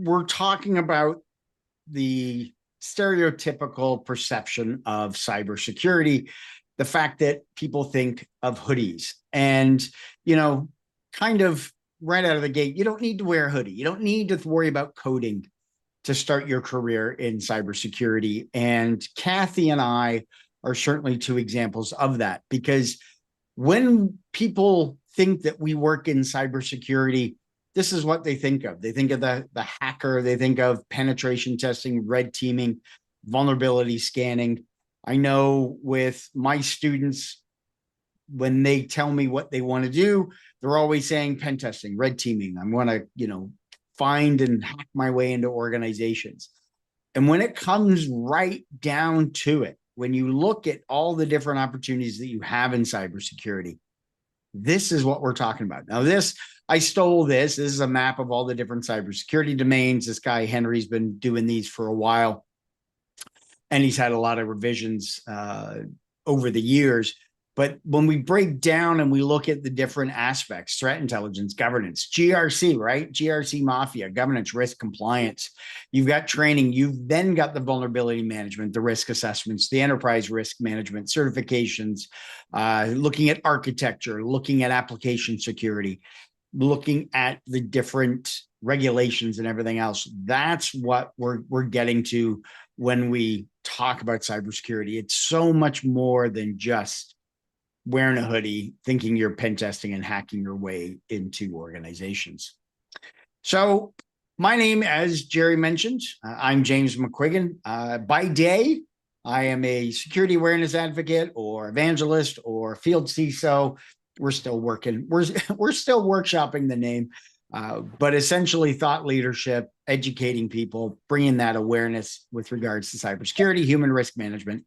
we're talking about the stereotypical perception of cybersecurity, the fact that people think of hoodies and, you know, kind of right out of the gate, you don't need to wear a hoodie. You don't need to worry about coding to start your career in cybersecurity. And Kathy and I are certainly two examples of that, because when people think that we work in cybersecurity, this is what they think of. They think of the hacker, they think of penetration testing, red teaming, vulnerability scanning. I know with my students, when they tell me what they want to do, they're always saying pen testing, red teaming. I want to, find and hack my way into organizations. And when it comes right down to it, when you look at all the different opportunities that you have in cybersecurity, this is what we're talking about. Now, I stole this. This is a map of all the different cybersecurity domains. This guy, Henry's been doing these for a while, and he's had a lot of revisions over the years. But when we break down and we look at the different aspects, threat intelligence, governance, GRC, right? GRC mafia, governance, risk, compliance. You've got training. You've then got the vulnerability management, the risk assessments, the enterprise risk management, certifications, looking at architecture, looking at application security, looking at the different regulations and everything else. That's what we're getting to when we talk about cybersecurity. It's so much more than just wearing a hoodie, thinking you're pen testing and hacking your way into organizations. So my name, as Jerry mentioned, I'm James McQuiggan. By day, I am a security awareness advocate or evangelist or field CISO. We're still working. We're still workshopping the name, but essentially thought leadership, educating people, bringing that awareness with regards to cybersecurity, human risk management,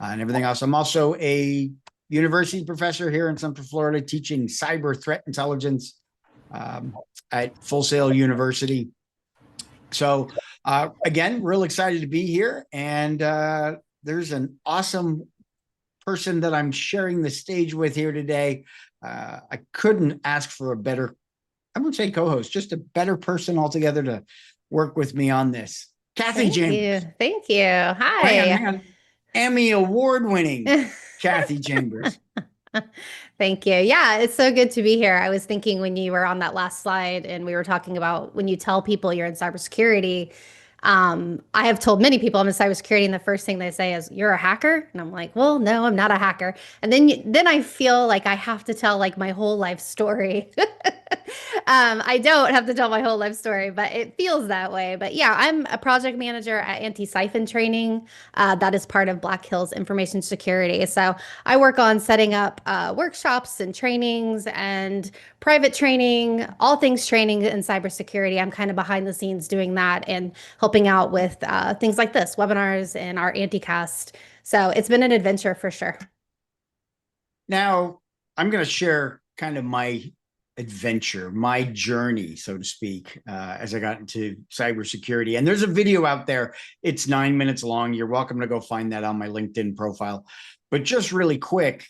and everything else. I'm also a university professor here in Central Florida, teaching cyber threat intelligence at Full Sail University. So again, real excited to be here. And there's an awesome person that I'm sharing the stage with here today. I couldn't ask for a better, I wouldn't say co-host, just a better person altogether to work with me on this. Kathy Chambers. Thank you. Hi. Hang on. Emmy award-winning Kathy Chambers. Thank you. Yeah, it's so good to be here. I was thinking when you were on that last slide and we were talking about when you tell people you're in cybersecurity, I have told many people I'm in cybersecurity, and the first thing they say is, "You're a hacker?" And I'm like, "Well, no, I'm not a hacker." And then I feel like I have to tell like my whole life story. I don't have to tell my whole life story, but it feels that way. But yeah, I'm a project manager at Anti-Siphon Training. That is part of Black Hills Information Security. So I work on setting up workshops and trainings and private training, all things training in cybersecurity. I'm kind of behind the scenes doing that and helping out with things like this, webinars and our Anticast. So it's been an adventure for sure. Now, I'm going to share kind of my adventure, my journey, so to speak, as I got into cybersecurity. And there's a video out there. It's 9 minutes long. You're welcome to go find that on my LinkedIn profile. But just really quick,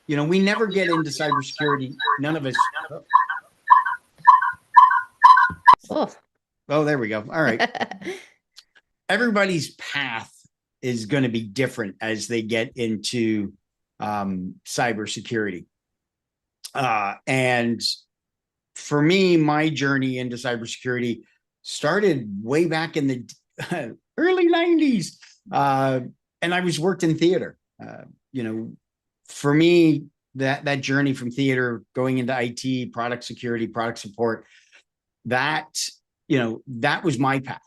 we never get into cybersecurity. None of us. Oh, there we go. All right. Everybody's path is going to be different as they get into cybersecurity. And for me, my journey into cybersecurity started way back in the early 90s. And I worked in theater. For me, that journey from theater going into IT, product security, product support, that was my path.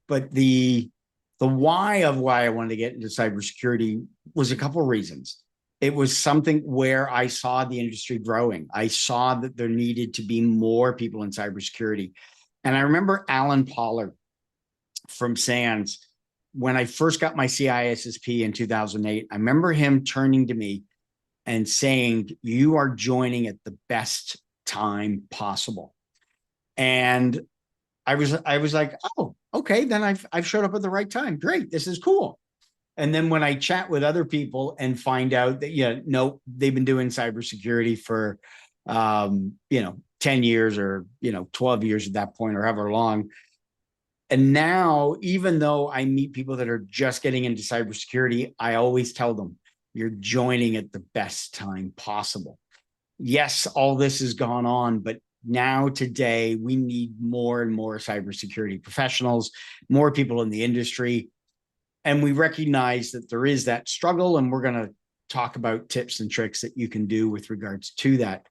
But the why I wanted to get into cybersecurity was a couple of reasons. It was something where I saw the industry growing. I saw that there needed to be more people in cybersecurity. And I remember Alan Pollard from SANS, when I first got my CISSP in 2008, I remember him turning to me and saying, "You are joining at the best time possible." And I was like, "Oh, okay, then I've showed up at the right time. Great, this is cool." And then when I chat with other people and find out that, no, they've been doing cybersecurity for, 10 years or, 12 years at that point or however long, And now, even though I meet people that are just getting into cybersecurity, I always tell them, you're joining at the best time possible. Yes, all this has gone on, but now today we need more and more cybersecurity professionals, more people in the industry. And we recognize that there is that struggle, and we're going to talk about tips and tricks that you can do with regards to that.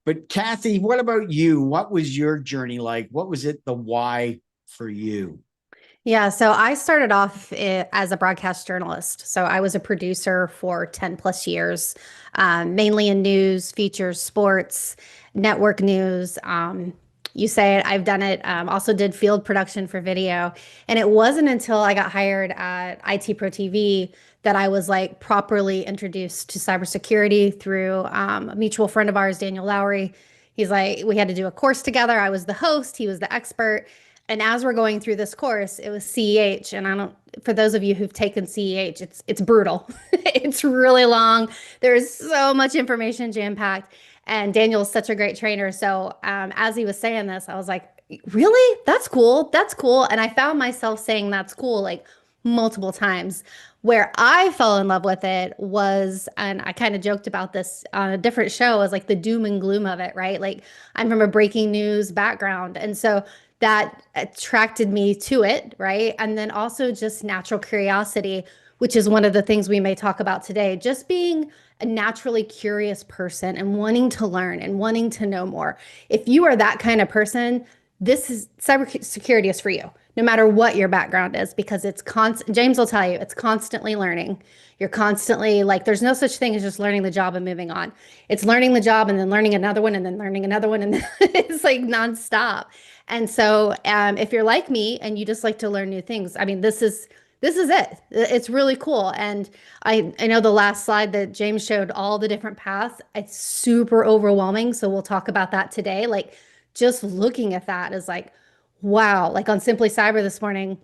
But Kathy, what about you? What was your journey like? What was it, the why for you? Yeah, so I started off as a broadcast journalist. So I was a producer for 10 plus years, mainly in news, features, sports, network news. You say it, I've done it. Also did field production for video. And it wasn't until I got hired at IT Pro TV that I was like properly introduced to cybersecurity through a mutual friend of ours, Daniel Lowry. He's like, we had to do a course together. I was the host, he was the expert. And as we're going through this course, it was CEH. And I don't, for those of you who've taken CEH, it's brutal. It's really long. There's so much information jam-packed. And Daniel's such a great trainer. So as he was saying this, I was like, really? That's cool. That's cool. And I found myself saying that's cool like multiple times. Where I fell in love with it was, and I kind of joked about this on a different show, was like the doom and gloom of it, right? Like I'm from a breaking news background. And so that attracted me to it, right? And then also just natural curiosity, which is one of the things we may talk about today. Just being a naturally curious person and wanting to learn and wanting to know more. If you are that kind of person, this is cybersecurity is for you, no matter what your background is, because it's constant. James will tell you, it's constantly learning. You're constantly like, there's no such thing as just learning the job and moving on. It's learning the job and then learning another one and then learning another one. And it's like nonstop. And so, if you're like me and you just like to learn new things, I mean, this is it. It's really cool. And I know the last slide that James showed all the different paths. It's super overwhelming. So we'll talk about that today. Like just looking at that is like, wow. Like on Simply Cyber this morning,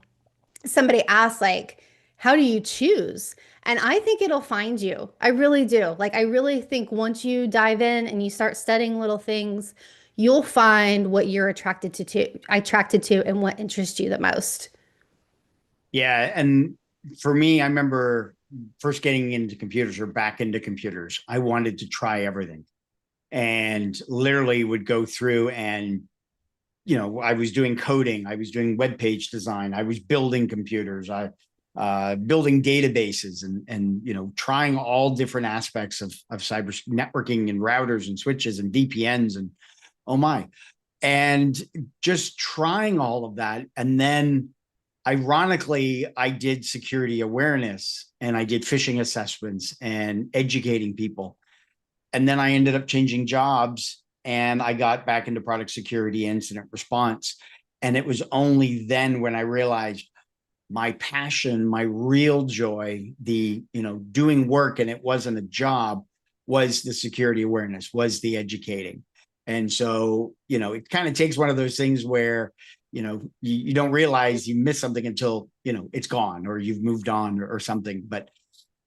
somebody asked like, how do you choose? And I think it'll find you. I really do. Like I really think once you dive in and you start studying little things, you'll find what you're attracted to and what interests you the most. Yeah. And for me, I remember first getting into computers or back into computers. I wanted to try everything and literally would go through and, I was doing coding, I was doing web page design, I was building computers, building databases and trying all different aspects of cyber networking and routers and switches and VPNs and oh my, and just trying all of that. And then ironically, I did security awareness and I did phishing assessments and educating people. And then I ended up changing jobs and I got back into product security incident response. And it was only then when I realized my passion, my real joy, the, doing work and it wasn't a job, was the security awareness, was the educating. And so, it kind of takes one of those things where, you don't realize you miss something until, it's gone or you've moved on or something. But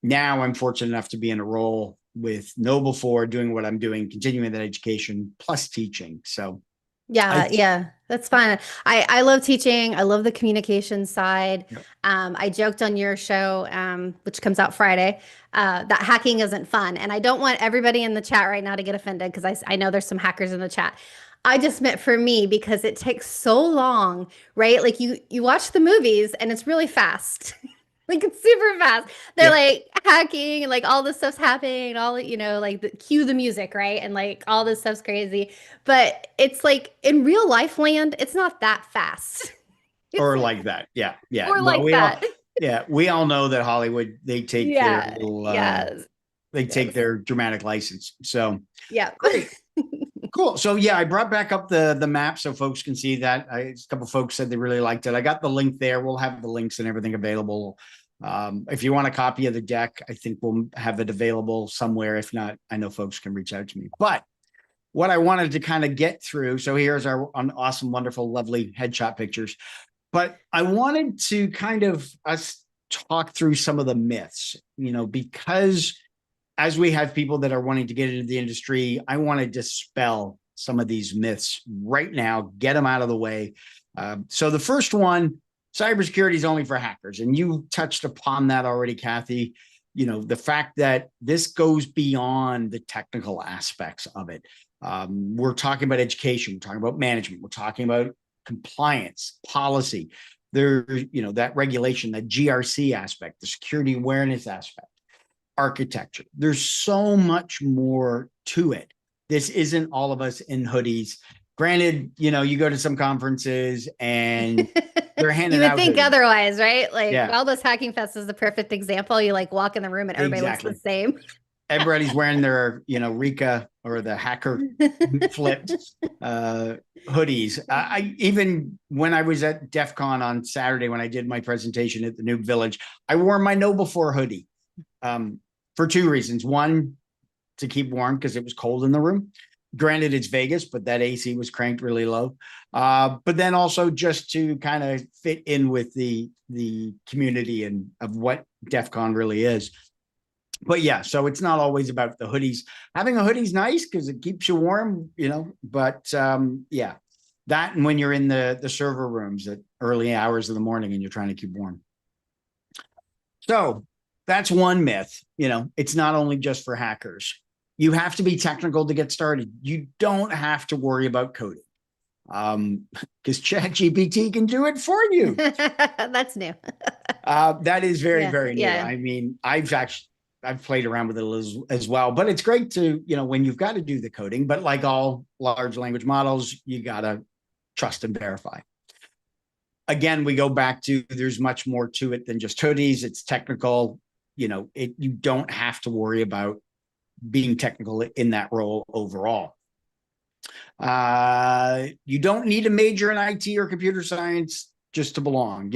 now I'm fortunate enough to be in a role with Noble for doing what I'm doing, continuing that education plus teaching. So Yeah, I, yeah, that's fine. I love teaching. I love the communication side. yep. I joked on your show, which comes out Friday, that hacking isn't fun. And I don't want everybody in the chat right now to get offended because I know there's some hackers in the chat. I just meant for me because it takes so long, right? Like you watch the movies and it's really fast. Like it's super fast. They're Yep. like hacking and like all this stuff's happening and all, like cue the music, right? And like all this stuff's crazy. But it's like in real life land, it's not that fast. It's Or like like that. Yeah. Yeah. or Well, like that. we all know that Hollywood, they take their Yeah. little, Yes. they take Yes. their dramatic license. So Yeah. great. Cool. So yeah, I brought back up the map so folks can see that. A couple folks said they really liked it. I got the link there. We'll have the links and everything available. If you want a copy of the deck, I think we'll have it available somewhere. If not, I know folks can reach out to me. But what I wanted to kind of get through. So here's our awesome, wonderful, lovely headshot pictures. But I wanted to kind of us talk through some of the myths, because as we have people that are wanting to get into the industry, I want to dispel some of these myths right now, get them out of the way. So the first one cybersecurity is only for hackers. And you touched upon that already, Kathy. The fact that this goes beyond the technical aspects of it. We're talking about education, we're talking about management, we're talking about compliance, policy. There, that regulation, that GRC aspect, the security awareness aspect, architecture. There's so much more to it. This isn't all of us in hoodies. Granted, you go to some conferences and they're handing You would out think hoodies. otherwise, right? Like Yeah. Wildest Hacking Fest is the perfect example. You like walk in the room and everybody Exactly. looks the same. Everybody's wearing their, Rika or the hacker flipped hoodies. I even when I was at DEF CON on Saturday, when I did my presentation at the New Village, I wore my Know Before hoodie for two reasons. One, to keep warm because it was cold in the room. Granted, it's Vegas, but that AC was cranked really low. But then also just to kind of fit in with the community and of what DEF CON really is. But yeah, so it's not always about the hoodies. Having a hoodie's nice because it keeps you warm, But yeah, that and when you're in the server rooms at early hours of the morning and you're trying to keep warm. So that's one myth. It's not only just for hackers. You have to be technical to get started. You don't have to worry about coding because ChatGPT can do it for you. That's new. That is very, very new. Yeah. I mean, I've played around with it as well, but it's great to, when you've got to do the coding, but like all large language models, you got to trust and verify. Again, we go back to there's much more to it than just hoodies. It's technical. You don't have to worry about being technical in that role overall. You don't need a major in IT or computer science just to belong.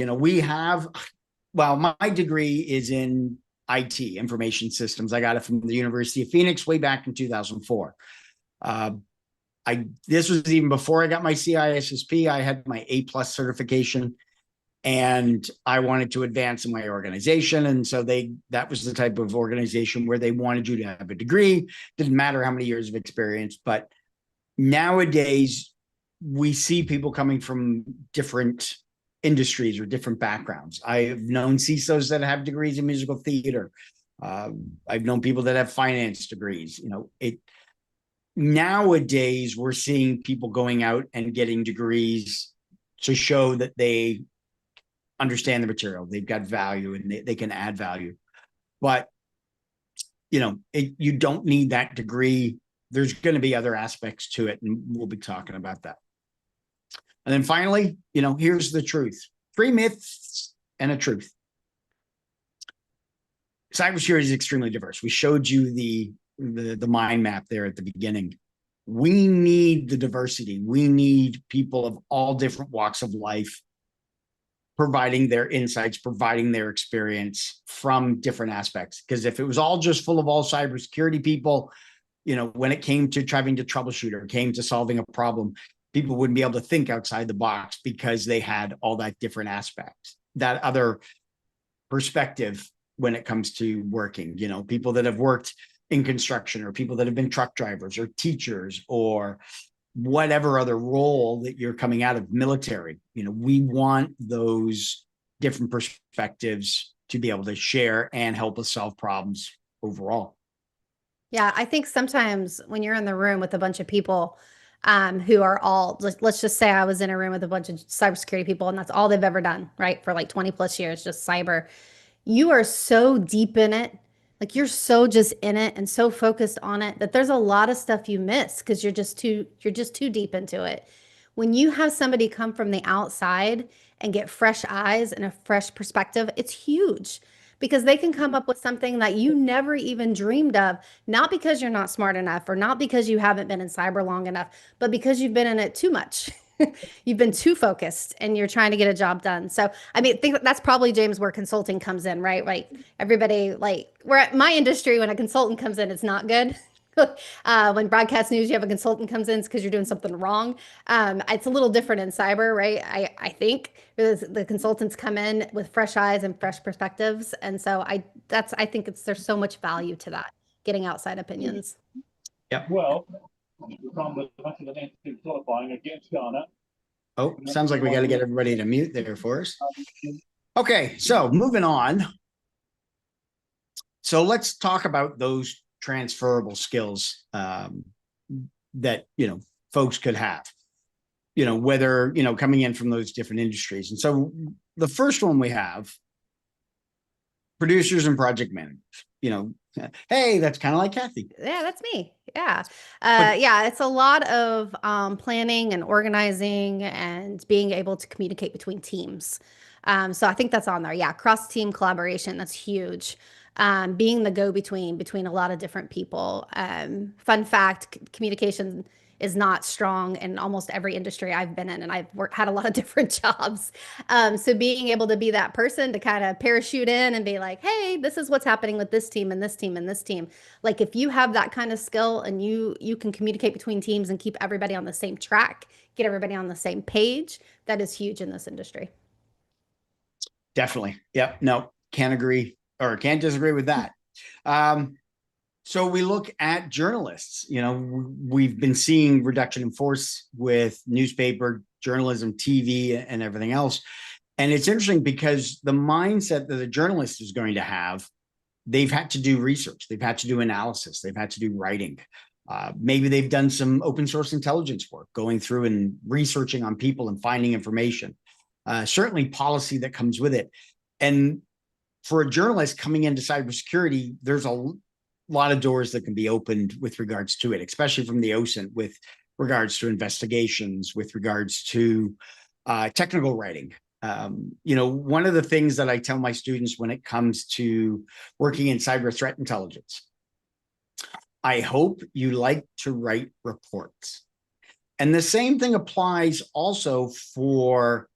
My degree is in IT, information systems. I got it from the University of Phoenix way back in 2004. This was even before I got my CISSP. I had my A+ certification, and I wanted to advance in my organization. And so that was the type of organization where they wanted you to have a degree. Didn't matter how many years of experience, but nowadays we see people coming from different industries or different backgrounds. I've known CISOs that have degrees in musical theater. I've known people that have finance degrees. Nowadays we're seeing people going out and getting degrees to show that they understand the material, they've got value, and they can add value. But you don't need that degree. There's going to be other aspects to it, and we'll be talking about that. And then finally, here's the truth. 3 myths and a truth. Cybersecurity is extremely diverse. We showed you the mind map there at the beginning. We need the diversity. We need people of all different walks of life providing their insights, providing their experience from different aspects. Because if it was all just full of all cybersecurity people, when it came to trying to troubleshoot or came to solving a problem, people wouldn't be able to think outside the box because they had all that different aspects, that other perspective when it comes to working. People that have worked in construction, or people that have been truck drivers or teachers or whatever other role that you're coming out of, military. We want those different perspectives to be able to share and help us solve problems overall. Yeah, I think sometimes when you're in the room with a bunch of people who are all, let's just say I was in a room with a bunch of cybersecurity people and that's all they've ever done, right? For like 20 plus years, just cyber. You are so deep in it. Like you're so just in it and so focused on it that there's a lot of stuff you miss because you're just too deep into it. When you have somebody come from the outside and get fresh eyes and a fresh perspective, it's huge because they can come up with something that you never even dreamed of, not because you're not smart enough or not because you haven't been in cyber long enough, but because you've been in it too much. You've been too focused and you're trying to get a job done. So, I mean, I think that's probably, James, where consulting comes in, right? Like everybody, like we're at my industry, when a consultant comes in, it's not good. When broadcast news, you have a consultant comes in, it's because you're doing something wrong. It's a little different in cyber, right? I think the consultants come in with fresh eyes and fresh perspectives. And so I think there's so much value to that, getting outside opinions. Yep. Well, from the back of the net to qualifying against Ghana, Oh, sounds like we got to get everybody to mute there for us. Okay, so moving on. So let's talk about those transferable skills that, folks could have, whether, coming in from those different industries. And so the first one we have, producers and project managers, hey, that's kind of like Kathy. Yeah, that's me. Yeah. But Yeah, it's a lot of planning and organizing and being able to communicate between teams. So I think that's on there. Yeah, cross-team collaboration, that's huge. Being the go-between between a lot of different people. Fun fact, communication is not strong in almost every industry I've been in, and had a lot of different jobs. So being able to be that person to kind of parachute in and be like, hey, this is what's happening with this team and this team and this team. Like if you have that kind of skill and you can communicate between teams and keep everybody on the same track, get everybody on the same page, that is huge in this industry. definitely. Yep. No, can't agree or can't disagree with that. Um, So we look at journalists. We've been seeing reduction in force with newspaper, journalism, TV, and everything else. And it's interesting because the mindset that the journalist is going to have, they've had to do research, they've had to do analysis, they've had to do writing. Maybe they've done some open source intelligence work, going through and researching on people and finding information. Certainly policy that comes with it. And for a journalist coming into cybersecurity, there's a lot of doors that can be opened with regards to it, especially from the OSINT with regards to investigations, with regards to technical writing. One of the things that I tell my students when it comes to working in cyber threat intelligence, I hope you like to write reports. And the same thing applies also for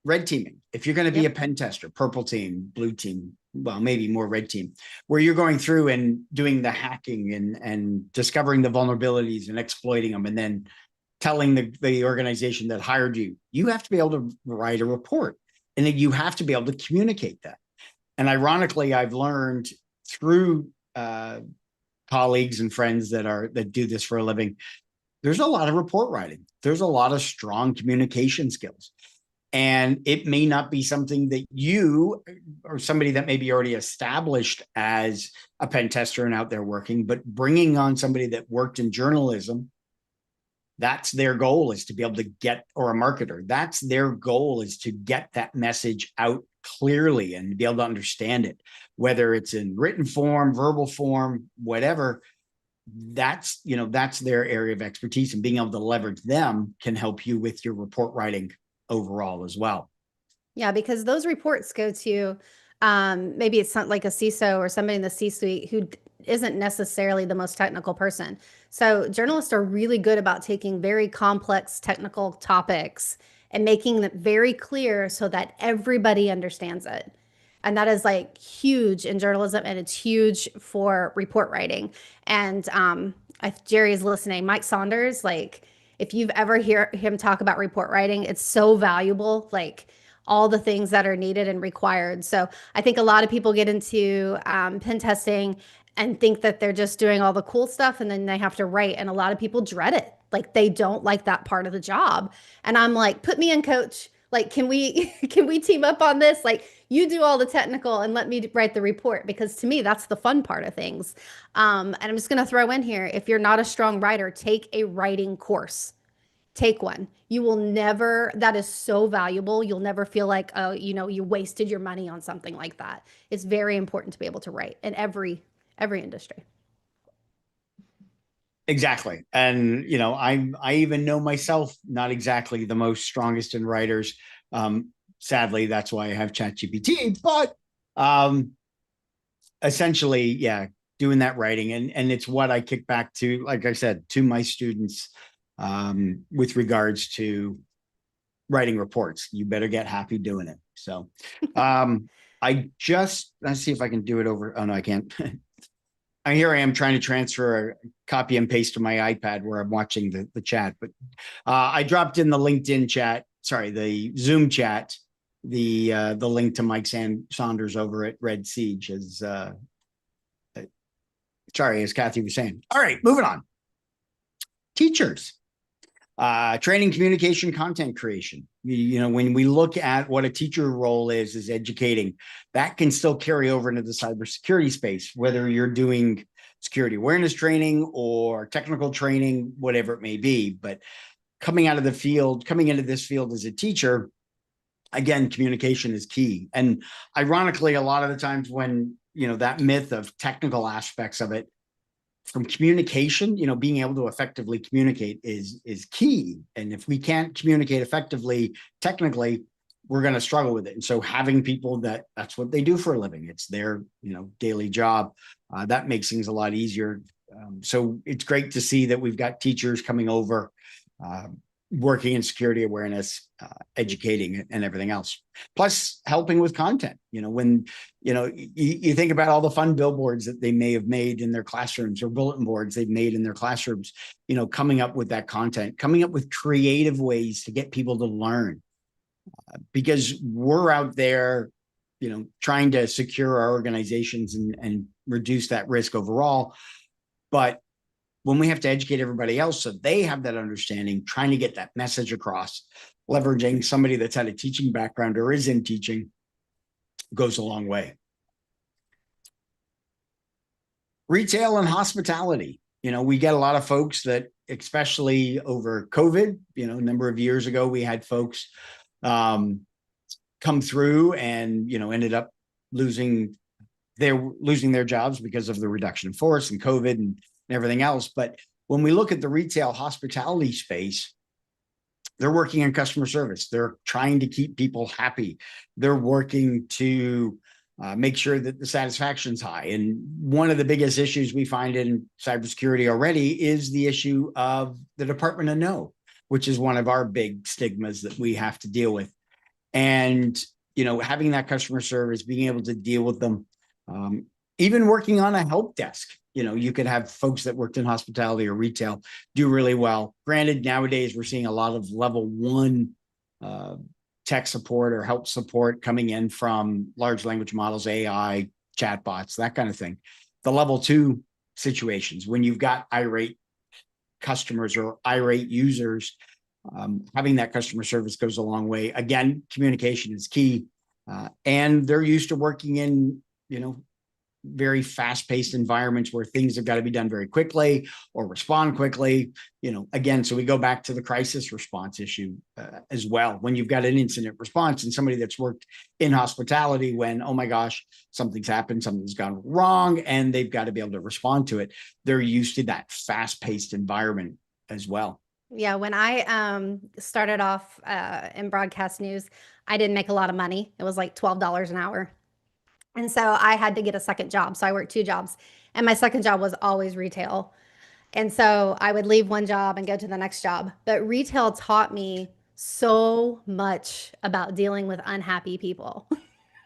red teaming. If you're going to be a pen tester, purple team, blue team, well, maybe more red team, where you're going through and doing the hacking and discovering the vulnerabilities and exploiting them, and then telling the organization that hired you, you have to be able to write a report, and then you have to be able to communicate that. And ironically, I've learned through colleagues and friends that do this for a living, there's a lot of report writing. There's a lot of strong communication skills. And it may not be something that you or somebody that may be already established as a pen tester and out there working, but bringing on somebody that worked in journalism, that's their goal, is to be able to get, or a marketer, that's their goal, is to get that message out clearly and be able to understand it, whether it's in written form, verbal form, whatever. That's their area of expertise, and being able to leverage them can help you with your report writing overall as well. Yeah, because those reports go to maybe it's not like a CISO or somebody in the C-suite who isn't necessarily the most technical person. So journalists are really good about taking very complex technical topics and making them very clear so that everybody understands it. And that is like huge in journalism, and it's huge for report writing. And if Jerry is listening, Mike Saunders, like if you've ever hear him talk about report writing, it's so valuable, like all the things that are needed and required. So I think a lot of people get into pen testing and think that they're just doing all the cool stuff and then they have to write. And a lot of people dread it. Like they don't like that part of the job. And I'm like, put me in, coach. Like, can we can we team up on this? Like, you do all the technical and let me write the report, because to me, that's the fun part of things. And I'm just going to throw in here, if you're not a strong writer, take a writing course. Take one. You will never, that is so valuable. You'll never feel like, oh, you wasted your money on something like that. It's very important to be able to write in every industry. Exactly. And I even know myself not exactly the most strongest in writers. Sadly, that's why I have ChatGPT, but essentially, yeah, doing that writing, and it's what I kick back to, like I said, to my students with regards to writing reports. You better get happy doing it. So let's see if I can do it over. Oh no, I can't. Here I am trying to transfer a copy and paste to my iPad where I'm watching the chat, but I dropped in the LinkedIn chat, sorry, the Zoom chat, the link to Mike Saunders over at Red Siege, as Kathy was saying. All right, moving on. Teachers. Training, communication, content creation. You know, when we look at what a teacher role is educating, that can still carry over into the cybersecurity space, whether you're doing security awareness training or technical training, whatever it may be. But coming into this field as a teacher, again, communication is key. And ironically, a lot of the times when, you know, that myth of technical aspects of it, from communication, you know, being able to effectively communicate is key. And if we can't communicate effectively, technically, we're going to struggle with it. And so having people that's what they do for a living, it's their, you know, daily job, that makes things a lot easier. So it's great to see that we've got teachers coming over, working in security awareness, educating and everything else, plus helping with content. You know, when, you know, you think about all the fun billboards that they may have made in their classrooms or bulletin boards they've made in their classrooms, you know, coming up with that content, coming up with creative ways to get people to learn, because we're out there, you know, trying to secure our organizations and reduce that risk overall. But when we have to educate everybody else so they have that understanding, trying to get that message across, leveraging somebody that's had a teaching background or is in teaching goes a long way. Retail and hospitality. You know, we get a lot of folks that, especially over COVID, you know, a number of years ago, we had folks come through and, you know, ended up losing their jobs because of the reduction in force and COVID and everything else. But when we look at the retail hospitality space, they're working in customer service. They're trying to keep people happy. They're working to make sure that the satisfaction's high. And one of the biggest issues we find in cybersecurity already is the issue of the Department of No, which is one of our big stigmas that we have to deal with. And, you know, having that customer service, being able to deal with them, even working on a help desk. You know, you could have folks that worked in hospitality or retail do really well. Granted, nowadays we're seeing a lot of level 1 tech support or help support coming in from large language models, AI, chatbots, that kind of thing. The level 2 situations, when you've got irate customers or irate users, having that customer service goes a long way. Again, communication is key. And they're used to working in, you know, very fast-paced environments where things have got to be done very quickly or respond quickly. You know, again, so we go back to the crisis response issue as well. When you've got an incident response and somebody that's worked in hospitality, when, oh my gosh, something's happened, something's gone wrong, and they've got to be able to respond to it. They're used to that fast-paced environment as well. Yeah, when I started off in broadcast news, I didn't make a lot of money. It was like $12 an hour. And so I had to get a second job. So I worked 2 jobs. And my second job was always retail. And so I would leave one job and go to the next job. But retail taught me so much about dealing with unhappy people.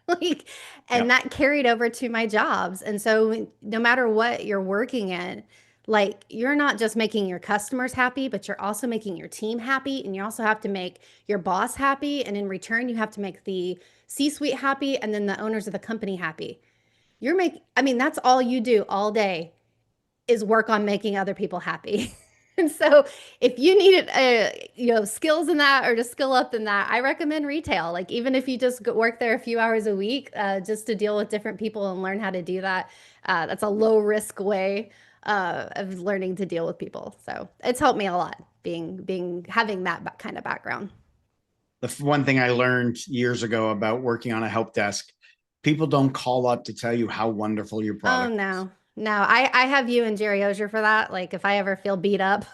Like, and that carried over to my jobs. And so no matter what you're working in, like, you're not just making your customers happy, but you're also making your team happy. And you also have to make your boss happy. And in return, you have to make the C-suite happy and then the owners of the company happy. I mean, that's all you do all day is work on making other people happy. And so if you needed, you know, skills in that or to skill up in that, I recommend retail. Like, even if you just work there a few hours a week, just to deal with different people and learn how to do that, that's a low risk way of learning to deal with people. So it's helped me a lot having that kind of background. The one thing I learned years ago about working on a help desk, people don't call up to tell you how wonderful your product is. No. No, I have you and Jerry Ozier for that. Like, if I ever feel beat up,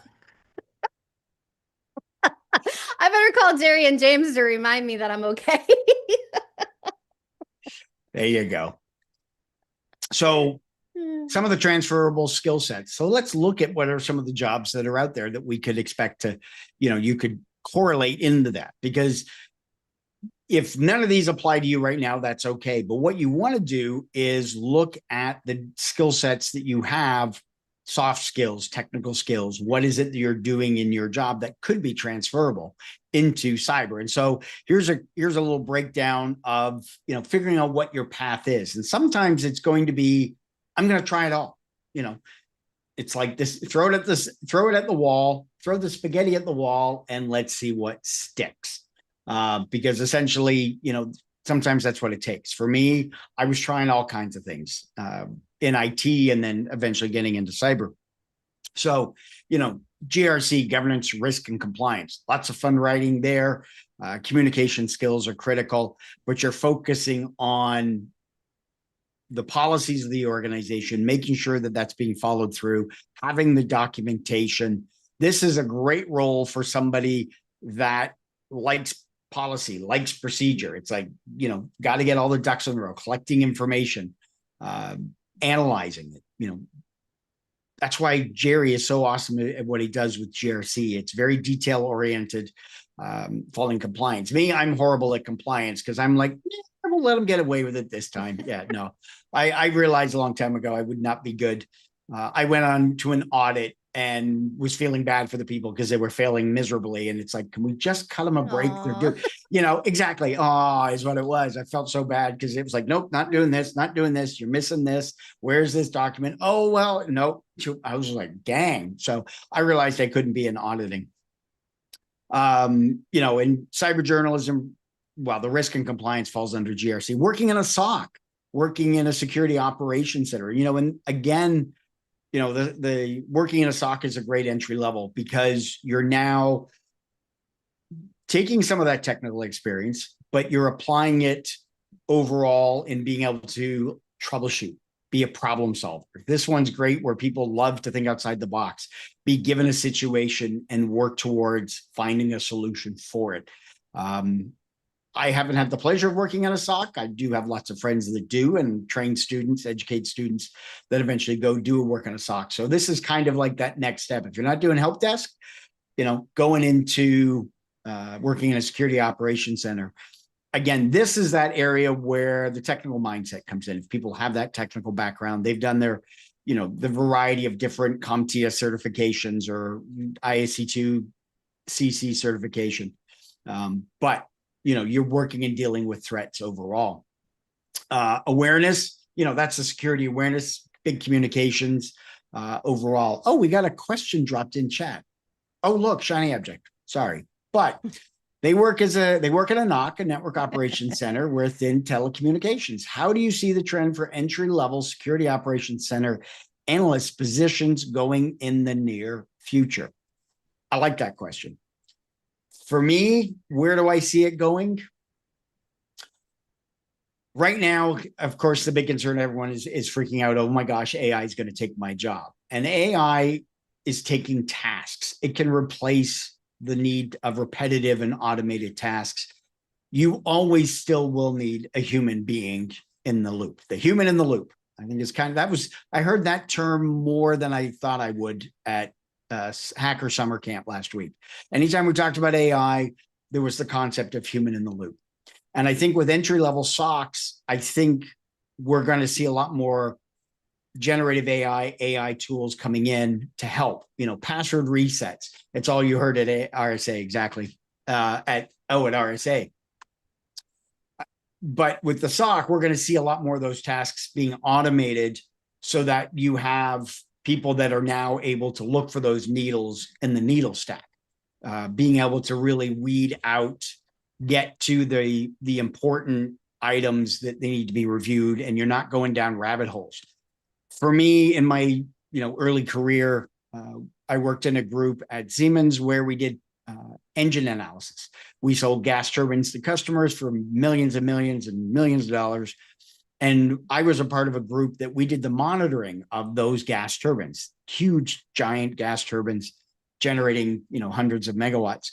I better call Jerry and James to remind me that I'm okay. There you go. So some of the transferable skill sets. So let's look at what are some of the jobs that are out there that we could expect to, you know, you could correlate into that, because if none of these apply to you right now, that's okay. But what you want to do is look at the skill sets that you have, soft skills, technical skills. What is it that you're doing in your job that could be transferable into cyber? And so here's a little breakdown of, you know, figuring out what your path is. And sometimes it's going to be, I'm going to try it all. You know, it's like this, throw it at the wall, throw the spaghetti at the wall, and let's see what sticks. Because essentially, sometimes that's what it takes. For me, I was trying all kinds of things in IT and then eventually getting into cyber. So, GRC, governance, risk, and compliance, lots of fun writing there. Communication skills are critical, but you're focusing on the policies of the organization, making sure that that's being followed through, having the documentation. This is a great role for somebody that likes policy, likes procedure. It's like, got to get all the ducks in a row, collecting information, analyzing it. That's why Jerry is so awesome at what he does with GRC. It's very detail oriented, following compliance. Me, I'm horrible at compliance because I'm like, I will let them get away with it this time. Yeah, no, I realized a long time ago I would not be good. I went on to an audit and was feeling bad for the people because they were failing miserably. And it's like, can we just cut them a break? They're doing, exactly. Oh, is what it was. I felt so bad because it was like, nope, not doing this, not doing this. You're missing this. Where's this document? Oh, well, nope. I was like, dang. So I realized I couldn't be in auditing. In cyber journalism, well, the risk and compliance falls under GRC. Working in a SOC, working in a security operations center, and again, the working in a SOC is a great entry level because you're now taking some of that technical experience, but you're applying it overall in being able to troubleshoot, be a problem solver. This one's great where people love to think outside the box, be given a situation and work towards finding a solution for it. I haven't had the pleasure of working on a SOC. I do have lots of friends that do and train students, educate students that eventually go do work on a SOC. So this is kind of like that next step. If you're not doing help desk, going into working in a security operations center. Again, this is that area where the technical mindset comes in. If people have that technical background, they've done their, the variety of different CompTIA certifications or ISC2 CC certification. But you're working and dealing with threats overall. Awareness, that's the security awareness, big communications overall. Oh, we got a question dropped in chat. Oh, look, shiny object. Sorry. But they work at a NOC, a network operations center within telecommunications. How do you see the trend for entry-level security operations center analyst positions going in the near future? I like that question. For me, where do I see it going? Right now, of course, the big concern everyone is freaking out. Oh my gosh, AI is going to take my job. And AI is taking tasks. It can replace the need of repetitive and automated tasks. You always still will need a human being in the loop. The human in the loop. I think it's I heard that term more than I thought I would at Hacker Summer Camp last week. Anytime we talked about AI, there was the concept of human in the loop. And I think with entry-level SOCs, I think we're going to see a lot more generative AI tools coming in to help, password resets. It's all you heard at RSA, exactly. At RSA. But with the SOC, we're going to see a lot more of those tasks being automated so that you have people that are now able to look for those needles in the needle stack, being able to really weed out, get to the important items that they need to be reviewed, and you're not going down rabbit holes. For me, in my early career, I worked in a group at Siemens where we did engine analysis. We sold gas turbines to customers for millions and millions and millions of dollars. And I was a part of a group that we did the monitoring of those gas turbines, huge, giant gas turbines generating, hundreds of megawatts.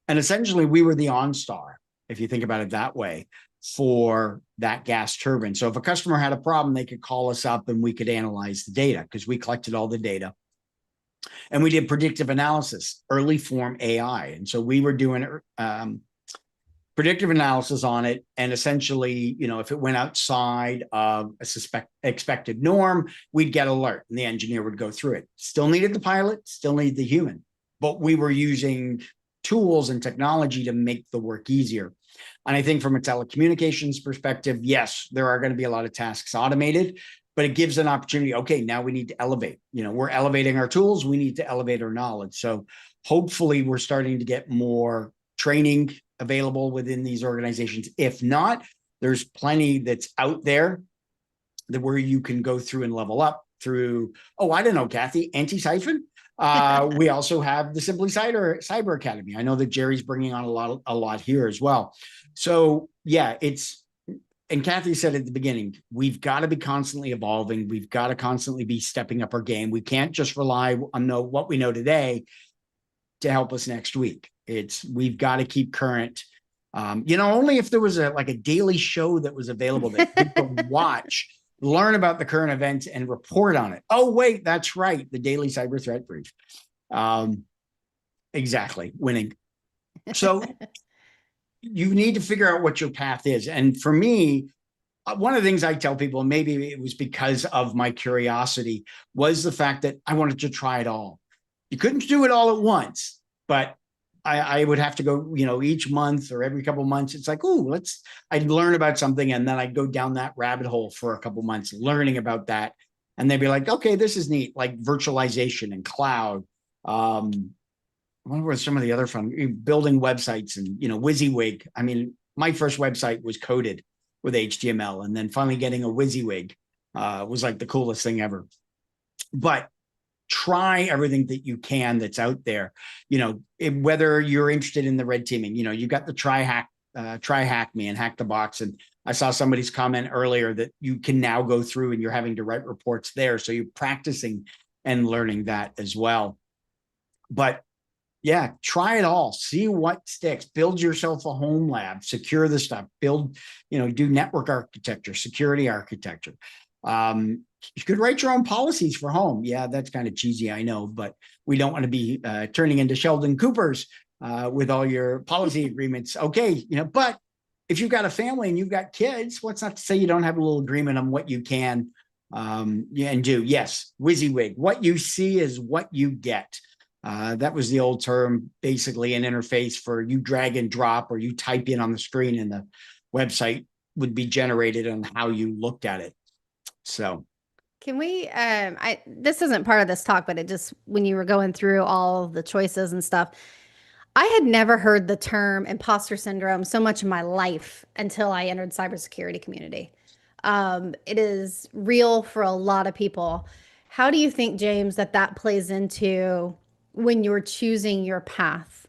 And essentially, we were the OnStar, if you think about it that way, for that gas turbine. So if a customer had a problem, they could call us up and we could analyze the data because we collected all the data. And we did predictive analysis, early form AI. And so we were doing predictive analysis on it. And essentially, if it went outside of a expected norm, we'd get alert and the engineer would go through it. Still needed the pilot, still needed the human, but we were using tools and technology to make the work easier. And I think from a telecommunications perspective, yes, there are going to be a lot of tasks automated, but it gives an opportunity. Okay, now we need to elevate. We're elevating our tools. We need to elevate our knowledge. So hopefully we're starting to get more training available within these organizations. If not, there's plenty that's out there that where you can go through and level up through, oh, I don't know, Kathy, anti-siphon. We also have the Simply Cyber Academy. I know that Jerry's bringing on a lot here as well. So yeah, and Kathy said at the beginning, we've got to be constantly evolving. We've got to constantly be stepping up our game. We can't just rely on what we know today to help us next week. We've got to keep current. Only if there was a daily show that was available that people watch, learn about the current events and report on it. Oh, wait, that's right. The daily cyber threat brief. Exactly. Winning. So you need to figure out what your path is. And for me, one of the things I tell people, and maybe it was because of my curiosity, was the fact that I wanted to try it all. You couldn't do it all at once, but I would have to go, each month or every couple of months. It's like, I'd learn about something and then I'd go down that rabbit hole for a couple of months learning about that. And they'd be like, okay, this is neat, like virtualization and cloud. I wonder what some of the other fun, building websites and, WYSIWYG. I mean, my first website was coded with HTML, and then finally getting a WYSIWYG was like the coolest thing ever. But try everything that you can that's out there. Whether you're interested in the red teaming, you got the try hack me and hack the box. And I saw somebody's comment earlier that you can now go through and you're having to write reports there. So you're practicing and learning that as well. But yeah, try it all. See what sticks. Build yourself a home lab. Secure the stuff. Build, do network architecture, security architecture. You could write your own policies for home. Yeah, that's kind of cheesy, I know, but we don't want to be turning into Sheldon Coopers with all your policy agreements. Okay, but if you've got a family and you've got kids, what's not to say you don't have a little agreement on what you can and do? Yes, WYSIWYG. What you see is what you get. That was the old term, basically an interface for you drag and drop, or you type in on the screen and the website would be generated on how you looked at it. So can we, this isn't part of this talk, but when you were going through all the choices and stuff, I had never heard the term imposter syndrome so much in my life until I entered cybersecurity community. It is real for a lot of people. How do you think, James, that plays into when you're choosing your path,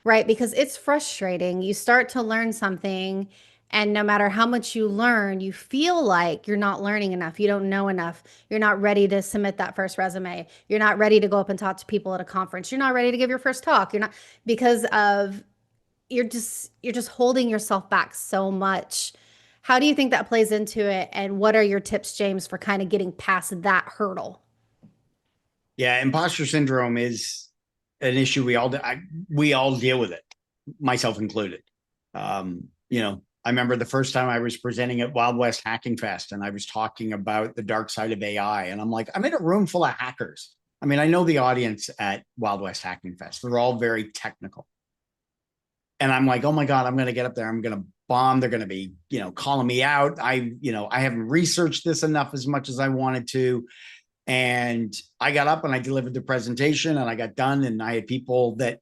right? Because it's frustrating. You start to learn something, and no matter how much you learn, you feel like you're not learning enough. You don't know enough. You're not ready to submit that first resume. You're not ready to go up and talk to people at a conference. You're not ready to give your first talk. You're not, because of you're just holding yourself back so much. How do you think that plays into it? And what are your tips, James, for kind of getting past that hurdle? yeah, imposter syndrome is an issue we all deal with it, myself included. I remember the first time I was presenting at Wild West Hacking Fest and I was talking about the dark side of AI. And I'm like, I'm in a room full of hackers. I mean, I know the audience at Wild West Hacking Fest. They're all very technical. And I'm like, oh my God, I'm going to get up there. I'm going to bomb. They're going to be, calling me out. I haven't researched this enough as much as I wanted to. And I got up and I delivered the presentation and I got done. And I had people that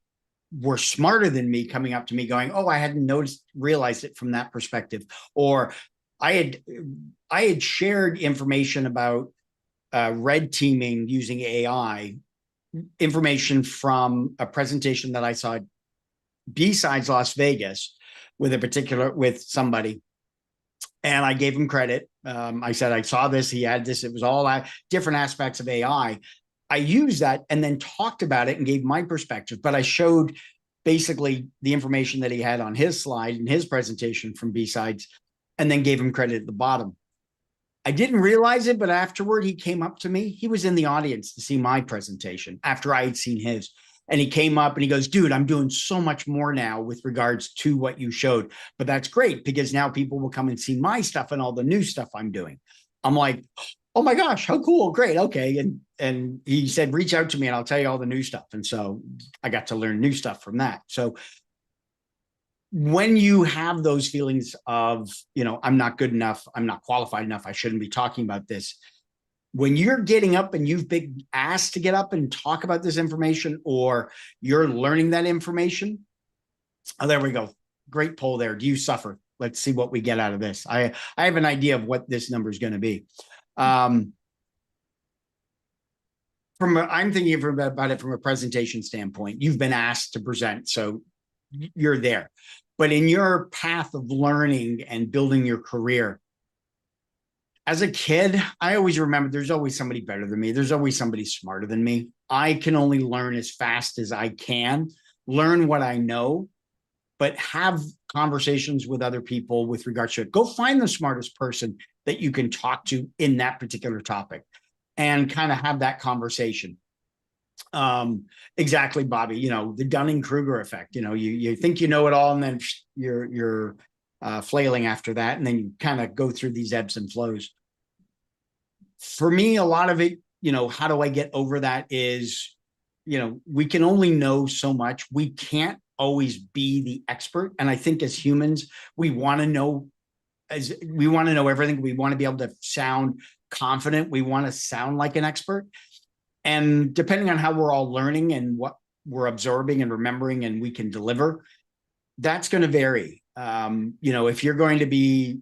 were smarter than me coming up to me going, oh, I hadn't realized it from that perspective. Or I had shared information about red teaming using AI, information from a presentation that I saw at B-Sides Las Vegas with somebody. And I gave him credit. I said, I saw this, he had this, it was all different aspects of AI. I used that and then talked about it and gave my perspective, but I showed basically the information that he had on his slide in his presentation from B-Sides and then gave him credit at the bottom. I didn't realize it, but afterward he came up to me. He was in the audience to see my presentation after I had seen his. And he came up and he goes, dude, I'm doing so much more now with regards to what you showed. But that's great because now people will come and see my stuff and all the new stuff I'm doing. I'm like, oh my gosh, how cool. Great. Okay. And he said, reach out to me and I'll tell you all the new stuff. And so I got to learn new stuff from that. So when you have those feelings of, I'm not good enough, I'm not qualified enough, I shouldn't be talking about this, when you're getting up and you've been asked to get up and talk about this information, or you're learning that information. Oh, there we go. Great poll there. Do you suffer? Let's see what we get out of this. I have an idea of what this number is going to be. I'm thinking about it from a presentation standpoint. You've been asked to present, so you're there. But in your path of learning and building your career, as a kid, I always remember there's always somebody better than me. There's always somebody smarter than me. I can only learn as fast as I can, learn what I know, but have conversations with other people with regards to it. Go find the smartest person that you can talk to in that particular topic and kind of have that conversation. Exactly, Bobby. You know, the Dunning-Kruger effect. You know, you think you know it all, and then you're flailing after that, and then you kind of go through these ebbs and flows. For me, a lot of it, you know, how do I get over that is, you know, we can only know so much. We can't always be the expert. And I think as humans, we want to know everything. We want to be able to sound confident. We want to sound like an expert. And depending on how we're all learning and what we're absorbing and remembering and we can deliver, that's going to vary. You know, if you're going to be,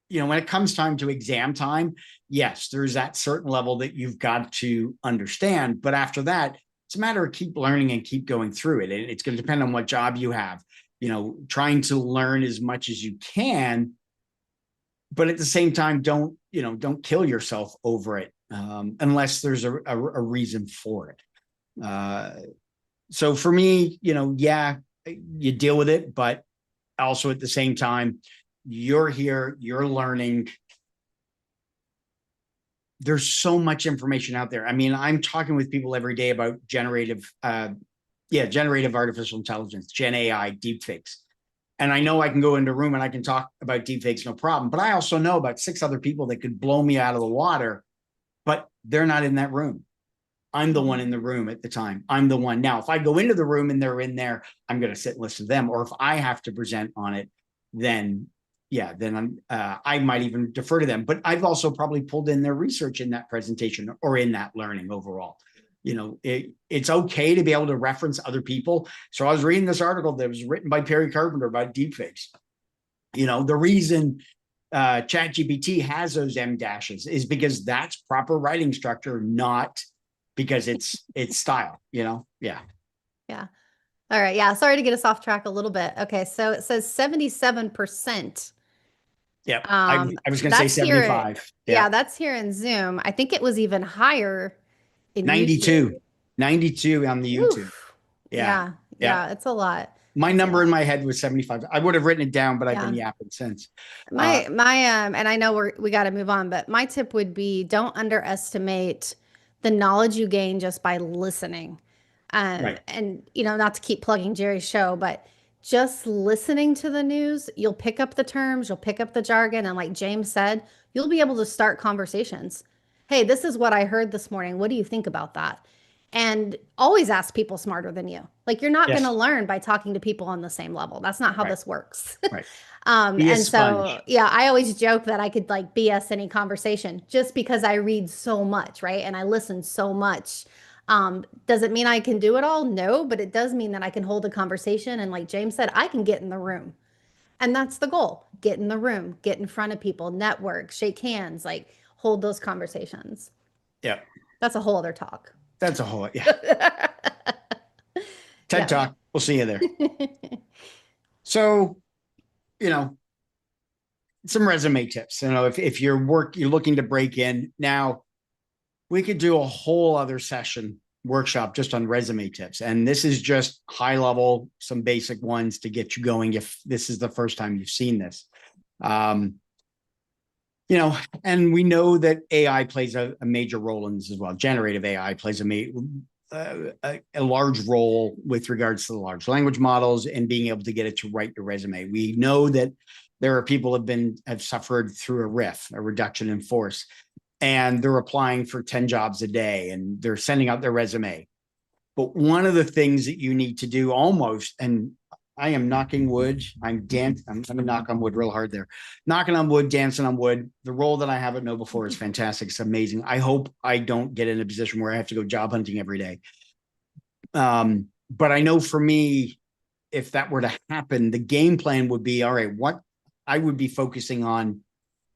you know, when it comes time to exam time, yes, there's that certain level that you've got to understand. But after that, it's a matter of keep learning and keep going through it. It's going to depend on what job you have, you know, trying to learn as much as you can. But at the same time, don't kill yourself over it unless there's a reason for it. So for me, you know, yeah, you deal with it, but also at the same time, you're here, you're learning. There's so much information out there. I mean, I'm talking with people every day about generative artificial intelligence, Gen AI, deepfakes. And I know I can go into a room and I can talk about deepfakes, no problem. But I also know about 6 other people that could blow me out of the water, but they're not in that room. I'm the one in the room at the time. I'm the one. Now, if I go into the room and they're in there, I'm going to sit and listen to them. Or if I have to present on it, then I might even defer to them. But I've also probably pulled in their research in that presentation or in that learning overall. You know, it's okay to be able to reference other people. So I was reading this article that was written by Perry Carpenter about deepfakes. You know, the reason ChatGPT has those M dashes is because that's proper writing structure, not because it's style, you know? Yeah. Yeah. All right. Yeah. Sorry to get us off track a little bit. Okay. So it says 77%. Yeah. I was going to say 75. Yeah. That's here in Zoom. I think it was even higher in 92. YouTube. 92 on the YouTube. Yeah. It's a lot. My number in my head was 75. I would have written it down, but I've been yapping since. And I know we got to move on, but my tip would be don't underestimate the knowledge you gain just by listening. Right. And, you know, not to keep plugging Jerry's show, but just listening to the news, you'll pick up the terms, you'll pick up the jargon. And like James said, you'll be able to start conversations. Hey, this is what I heard this morning. What do you think about that? And always ask people smarter than you. Like you're not going to learn by talking to people on the same level. That's not how this works. Right. And so, yeah, I always joke that I could like BS any conversation just because I read so much, right? And I listen so much. Does it mean I can do it all? No, but it does mean that I can hold a conversation. And like James said, I can get in the room. And that's the goal. Get in the room, get in front of people, network, shake hands, like hold those conversations. Yeah. That's a whole other talk. That's a whole, TED Talk. We'll see you there. So, you know, some resume tips. You know, if you're looking to break in now, we could do a whole other session workshop just on resume tips. And this is just high level, some basic ones to get you going if this is the first time you've seen this. You know, and we know that AI plays a major role in this as well. Generative AI plays a large role with regards to the large language models and being able to get it to write your resume. We know that there are people have suffered through a RIF, a reduction in force, and they're applying for 10 jobs a day and they're sending out their resume. But one of the things that you need to do almost, and I am knocking wood. I'm gonna knock on wood real hard there. Knocking on wood, dancing on wood. The role that I have at Know Before is fantastic. It's amazing. I hope I don't get in a position where I have to go job hunting every day. But I know for me, if that were to happen, the game plan would be all right, what I would be focusing on,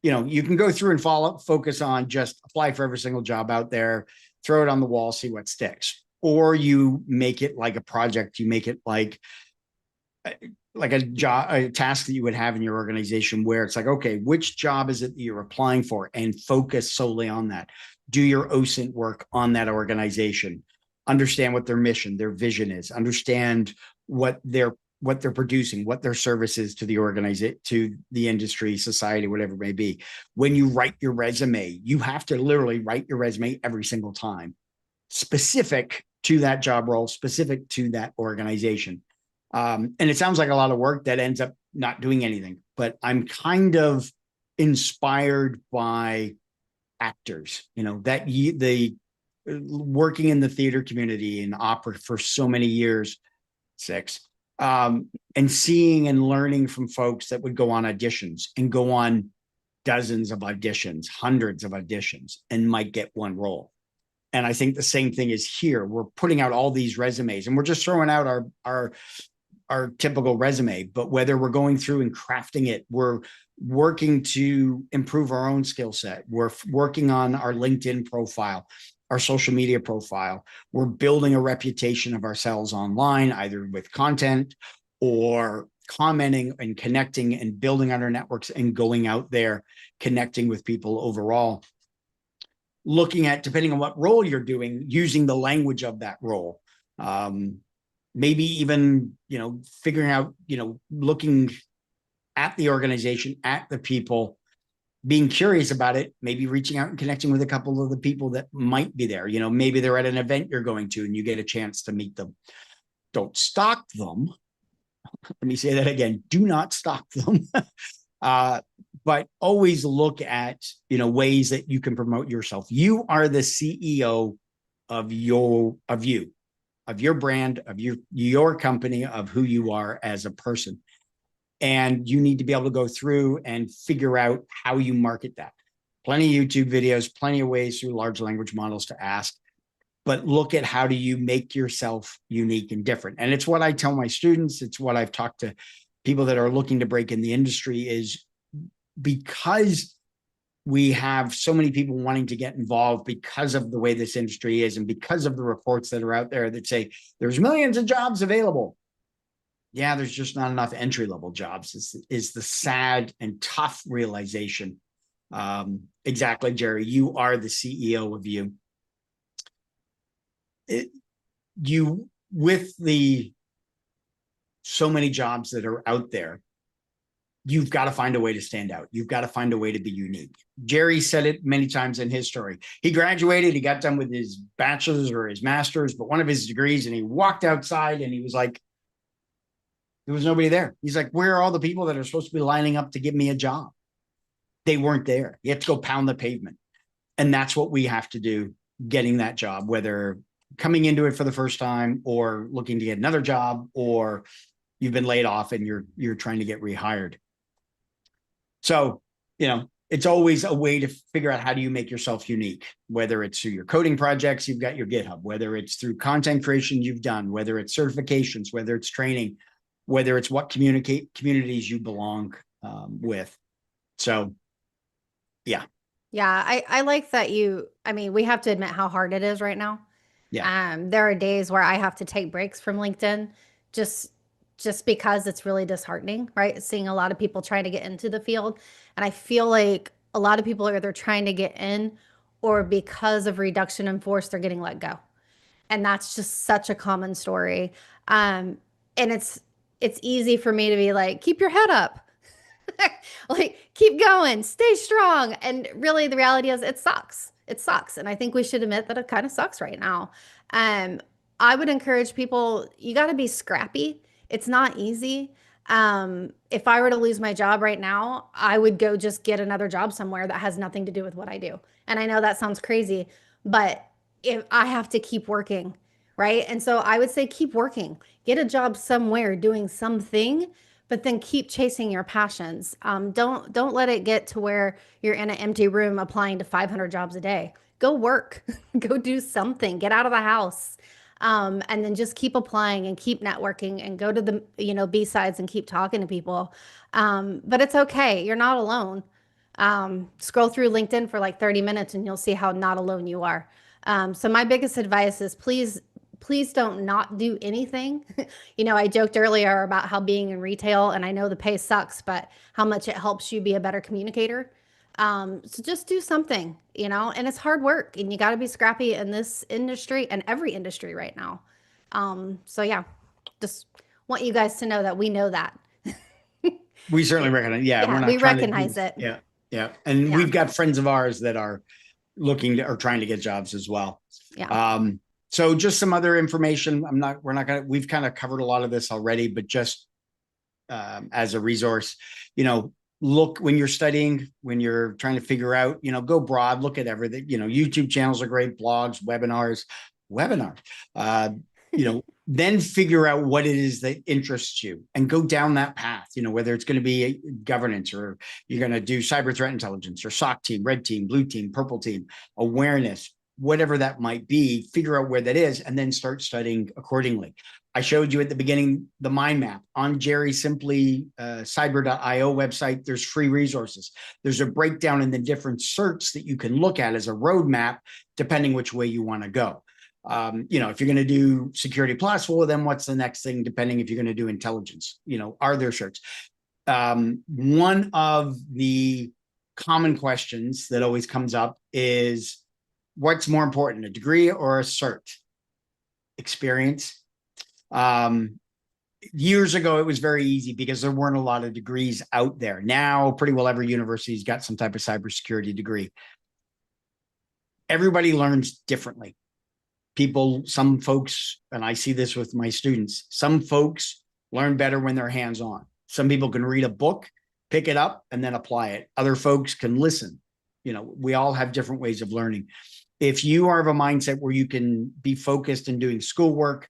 you can go through and focus on just apply for every single job out there, throw it on the wall, see what sticks. Or you make it like a project, you make it like a job, a task that you would have in your organization where it's like, okay, which job is it that you're applying for, and focus solely on that. Do your OSINT work on that organization. Understand what their mission, their vision is. Understand what they're producing, what their service is to the organization, to the industry, society, whatever it may be. When you write your resume, you have to literally write your resume every single time, specific to that job role, specific to that organization. And it sounds like a lot of work that ends up not doing anything, but I'm kind of inspired by actors, that the working in the theater community and opera for so many years, six, and seeing and learning from folks that would go on auditions and go on dozens of auditions, hundreds of auditions, and might get one role. And I think the same thing is here. We're putting out all these resumes and we're just throwing out our typical resume, but whether we're going through and crafting it, we're working to improve our own skill set. We're working on our LinkedIn profile, our social media profile. We're building a reputation of ourselves online, either with content or commenting and connecting and building on our networks and going out there, connecting with people overall. Looking at, depending on what role you're doing, using the language of that role. Maybe even, figuring out, looking at the organization, at the people, being curious about it, maybe reaching out and connecting with a couple of the people that might be there. Maybe they're at an event you're going to and you get a chance to meet them. Don't stalk them. Let me say that again. Do not stalk them. But always look at, ways that you can promote yourself. You are the CEO of you, of your brand, of your company, of who you are as a person. And you need to be able to go through and figure out how you market that. Plenty of YouTube videos, plenty of ways through large language models to ask, but look at how do you make yourself unique and different. And it's what I tell my students. It's what I've talked to people that are looking to break in the industry, is because we have so many people wanting to get involved because of the way this industry is and because of the reports that are out there that say there's millions of jobs available. Yeah, there's just not enough entry-level jobs is the sad and tough realization. Exactly, Jerry. You are the CEO of you. With the so many jobs that are out there, you've got to find a way to stand out. You've got to find a way to be unique. Jerry said it many times in his story. He graduated, he got done with his bachelor's or his master's, but one of his degrees, and he walked outside and he was like, there was nobody there. He's like, where are all the people that are supposed to be lining up to give me a job? They weren't there. You have to go pound the pavement. And that's what we have to do, getting that job, whether coming into it for the first time or looking to get another job, or you've been laid off and you're trying to get rehired. So, it's always a way to figure out how do you make yourself unique, whether it's through your coding projects, you've got your GitHub, whether it's through content creation you've done, whether it's certifications, whether it's training, whether it's what communities you belong with. So, yeah. Yeah, I like that we have to admit how hard it is right now. Yeah. There are days where I have to take breaks from LinkedIn just because it's really disheartening, right? Seeing a lot of people trying to get into the field. And I feel like a lot of people are either trying to get in or because of reduction in force, they're getting let go. And that's just such a common story. And it's easy for me to be like, keep your head up. Like, keep going, stay strong. And really, the reality is it sucks. It sucks. And I think we should admit that it kind of sucks right now. I would encourage people, you got to be scrappy. It's not easy. If I were to lose my job right now, I would go just get another job somewhere that has nothing to do with what I do. And I know that sounds crazy, but if I have to keep working, right? And so I would say keep working, get a job somewhere doing something, but then keep chasing your passions. Don't let it get to where you're in an empty room applying to 500 jobs a day. Go work, go do something, get out of the house. And then just keep applying and keep networking and go to the, B-sides and keep talking to people. But it's okay. You're not alone. Scroll through LinkedIn for like 30 minutes and you'll see how not alone you are. So my biggest advice is please don't not do anything. I joked earlier about how being in retail, and I know the pay sucks, but how much it helps you be a better communicator. So just do something, and it's hard work and you got to be scrappy in this industry and every industry right now. So yeah, just want you guys to know that we know that. We certainly recognize. Yeah, we're Yeah, not we trying to recognize it. Yeah, yeah, and Yeah. we've got friends of ours that are looking to, or trying to get jobs as well. Yeah. So just some other information. We're not gonna. We've kind of covered a lot of this already, but just as a resource, look when you're studying, when you're trying to figure out, go broad, look at everything. YouTube channels are great, blogs, webinars. Uh, then figure out what it is that interests you and go down that path, whether it's going to be governance or you're going to do cyber threat intelligence or SOC team, red team, blue team, purple team, awareness, whatever that might be, figure out where that is and then start studying accordingly. I showed you at the beginning the mind map on Jerry Simply cyber.io website. There's free resources. There's a breakdown in the different certs that you can look at as a roadmap, depending which way you want to go. If you're going to do security plus, well, then what's the next thing, depending if you're going to do intelligence, are there certs? One of the common questions that always comes up is what's more important, a degree or a cert? Experience. Years ago, it was very easy because there weren't a lot of degrees out there. Now, pretty well every university's got some type of cybersecurity degree. Everybody learns differently. Some folks, and I see this with my students, some folks learn better when they're hands-on. Some people can read a book, pick it up, and then apply it. Other folks can listen. We all have different ways of learning. If you are of a mindset where you can be focused in doing schoolwork,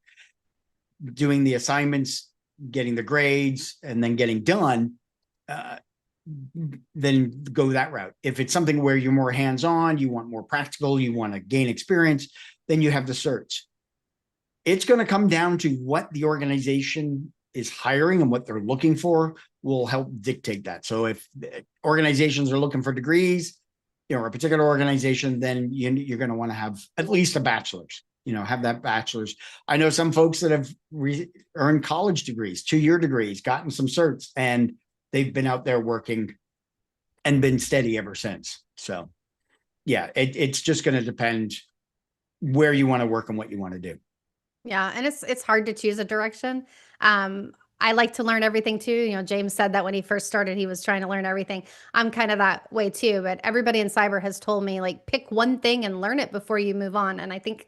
doing the assignments, getting the grades, and then getting done, then go that route. If it's something where you're more hands-on, you want more practical, you want to gain experience, then you have the certs. It's going to come down to what the organization is hiring and what they're looking for will help dictate that. So if organizations are looking for degrees, a particular organization, then you're going to want to have at least a bachelor's, have that bachelor's. I know some folks that have earned college degrees, 2-year degrees, gotten some certs, and they've been out there working and been steady ever since. So yeah, it's just going to depend where you want to work and what you want to do. Yeah, and it's hard to choose a direction. I like to learn everything too. James said that when he first started, he was trying to learn everything. I'm kind of that way too, but everybody in cyber has told me like pick one thing and learn it before you move on. And I think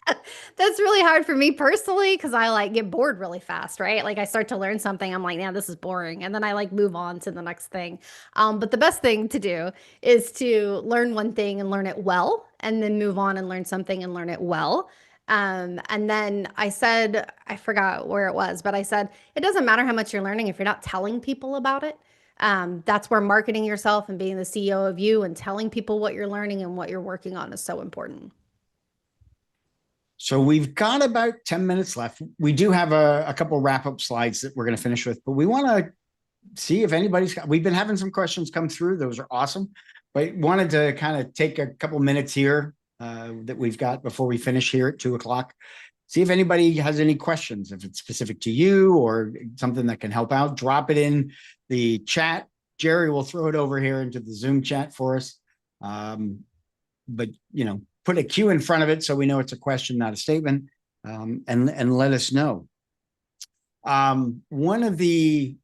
that's really hard for me personally because I like get bored really fast, right? Like I start to learn something, I'm like, yeah, this is boring. And then I like move on to the next thing. But the best thing to do is to learn one thing and learn it well, and then move on and learn something and learn it well. And then I said, I forgot where it was, but I said, it doesn't matter how much you're learning if you're not telling people about it. That's where marketing yourself and being the CEO of you and telling people what you're learning and what you're working on is so important. So we've got about 10 minutes left. We do have a couple wrap-up slides that we're going to finish with, but we want to see if we've been having some questions come through. Those are awesome, but wanted to kind of take a couple minutes here that we've got before we finish here at 2:00. See if anybody has any questions, if it's specific to you or something that can help out, drop it in the chat. Jerry will throw it over here into the Zoom chat for us. But, put a Q in front of it so we know it's a question, not a statement, and let us know. One of the,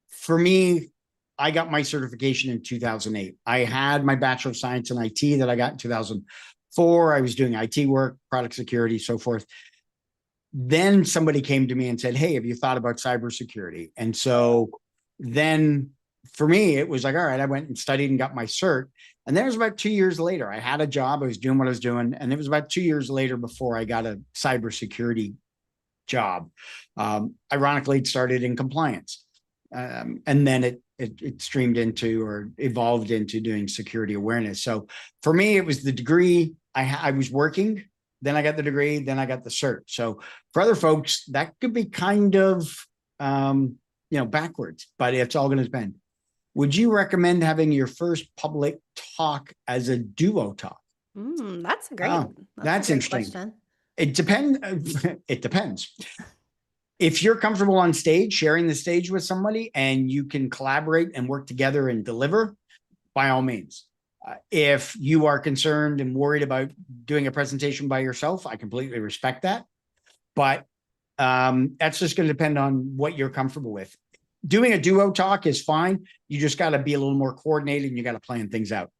for me, I got my certification in 2008. I had my Bachelor of Science in IT that I got in 2004. I was doing IT work, product security, so forth. Then somebody came to me and said, hey, have you thought about cybersecurity? And so then for me, it was like, all right, I went and studied and got my cert. And then it was about 2 years later, I had a job, I was doing what I was doing. And it was about 2 years later before I got a cybersecurity job. Ironically, it started in compliance. And then it streamed into or evolved into doing security awareness. So for me, it was the degree. I was working, then I got the degree, then I got the cert. So for other folks, that could be kind of backwards, but it's all going to depend. Would you recommend having your first public talk as a duo talk? That's a great. That's a great interesting. question. It depends. It depends. If you're comfortable on stage, sharing the stage with somebody, and you can collaborate and work together and deliver, by all means. If you are concerned and worried about doing a presentation by yourself, I completely respect that. But that's just going to depend on what you're comfortable with. Doing a duo talk is fine. You just got to be a little more coordinated, and you got to plan things out.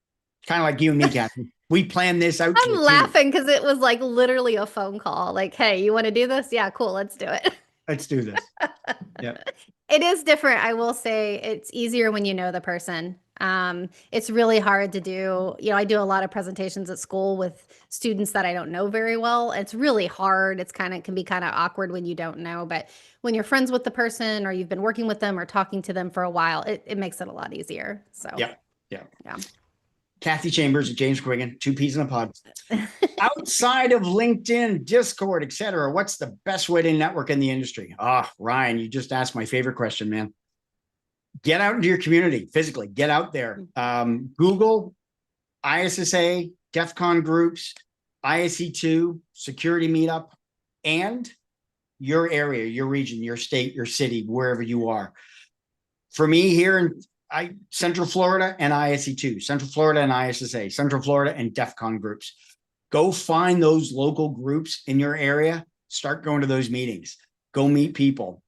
Kind of like you and me, Kathy. We planned this out. I'm laughing because it was like literally a phone call. Like, hey, you want to do this? Yeah, cool. Let's do it. Let's do this. Yeah. It is different. I will say it's easier when you know the person. It's really hard to do. I do a lot of presentations at school with students that I don't know very well. It's really hard. Can be kind of awkward when you don't know, but when you're friends with the person or you've been working with them or talking to them for a while, it makes it a lot easier. So yeah. Kathy Chambers and James Quiggin, 2 peas in a pod. Outside of LinkedIn, Discord, etc., what's the best way to network in the industry? Ryan, you just asked my favorite question, man. Get out into your community physically. Get out there. Google, ISSA, DEF CON groups, ISE2, security meetup, and your area, your region, your state, your city, wherever you are. For me here in Central Florida and ISE2, Central Florida and ISSA, Central Florida and DEF CON groups. Go find those local groups in your area. Start going to those meetings. Go meet people.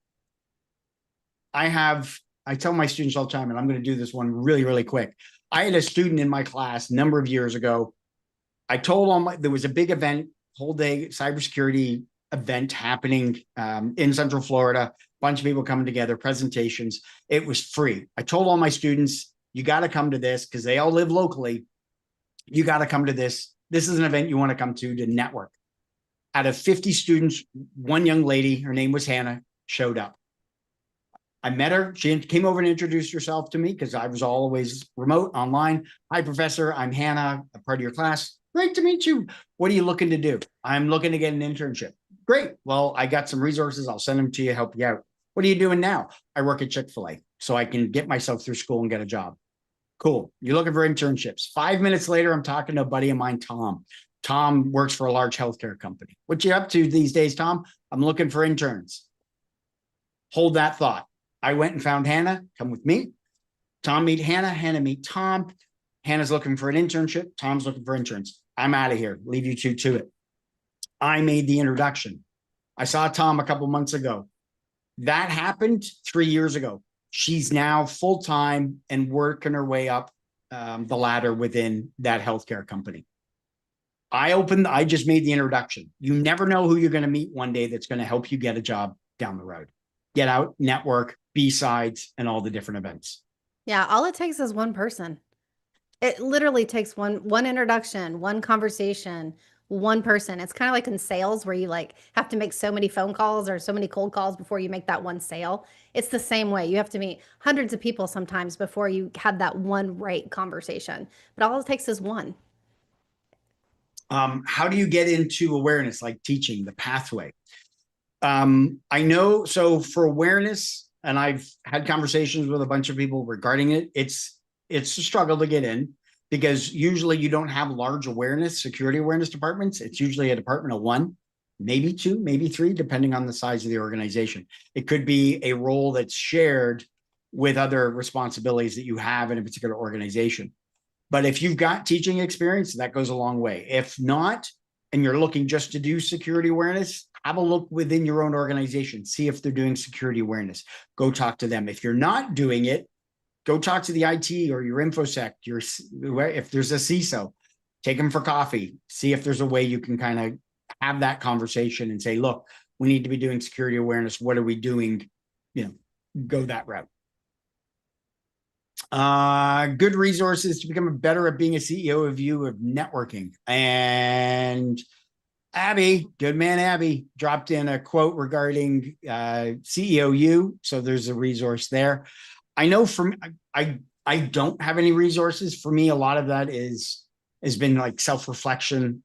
I tell my students all the time, and I'm going to do this one really, really quick. I had a student in my class a number of years ago. I told them there was a big event, whole day cybersecurity event happening in Central Florida. Bunch of people coming together, presentations. It was free. I told all my students, you got to come to this because they all live locally. You got to come to this. This is an event you want to come to network. Out of 50 students, one young lady, her name was Hannah, showed up. I met her. She came over and introduced herself to me because I was always remote online. Hi, professor. I'm Hannah, a part of your class. Great to meet you. What are you looking to do? I'm looking to get an internship. Great. Well, I got some resources. I'll send them to you, help you out. What are you doing now? I work at Chick-fil-A, so I can get myself through school and get a job. Cool. You're looking for internships. 5 minutes later, I'm talking to a buddy of mine, Tom. Tom works for a large healthcare company. What you up to these days, Tom? I'm looking for interns. Hold that thought. I went and found Hannah. Come with me. Tom meet Hannah. Hannah meet Tom. Hannah's looking for an internship. Tom's looking for interns. I'm out of here. Leave you two to it. I made the introduction. I saw Tom a couple months ago. That happened 3 years ago. She's now full-time and working her way up the ladder within that healthcare company. I just made the introduction. You never know who you're going to meet one day that's going to help you get a job down the road. Get out, network, B-sides, and all the different events. Yeah, all it takes is one person. It literally takes one introduction, one conversation, one person. It's kind of like in sales where you have to make so many phone calls or so many cold calls before you make that one sale. It's the same way. You have to meet hundreds of people sometimes before you have that one right conversation. But all it takes is one. How do you get into awareness, like teaching, the pathway? I know, so for awareness, and I've had conversations with a bunch of people regarding it, it's a struggle to get in because usually you don't have large security awareness departments. It's usually a department of 1, maybe 2, maybe 3, depending on the size of the organization. It could be a role that's shared with other responsibilities that you have in a particular organization. But if you've got teaching experience, that goes a long way. If not, and you're looking just to do security awareness, have a look within your own organization. See if they're doing security awareness. Go talk to them. If you're not doing it, go talk to the IT or your InfoSec, if there's a CISO, take them for coffee. See if there's a way you can kind of have that conversation and say, look, we need to be doing security awareness. What are we doing? Go that route. Good resources to become better at being a CEO of you of networking. And Abby, good man Abby, dropped in a quote regarding CEOU. So there's a resource there. I know from I don't have any resources. For me, a lot of that has been like self-reflection,